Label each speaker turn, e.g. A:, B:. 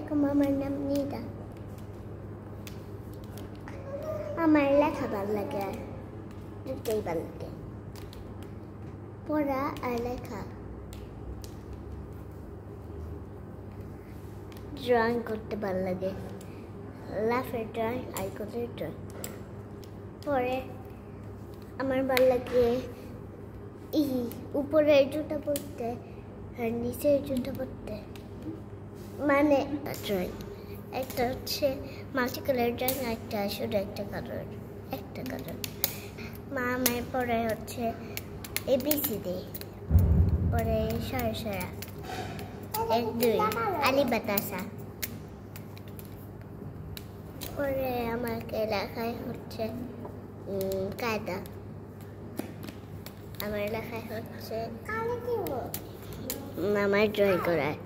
A: আলাইকুম, আমার নাম নিদা। আমার লেখা ভালো লাগে, আর দুটোই ভালো লাগে, পড়া আর লেখা। ড্রয়িং করতে ভালো লাগে, লাফের ড্রয়িং, আইকনের ড্রয়িং। পরে আমার ভালো লাগে উপরের জুতা পরতে আর নিচের জুতা পরতে, মানে ড্রয়িং। একটা হচ্ছে মাল্টি কালার ড্রয়িং, একটা শুধু একটা কালার। মা আমার পরে হচ্ছে ABCD, পরে সরা 1 2 আলি বাতাসা। পরে আমাকে লেখায় হচ্ছে কায়দা। আমার লেখায় হচ্ছে আমার ড্রয়িং করায়।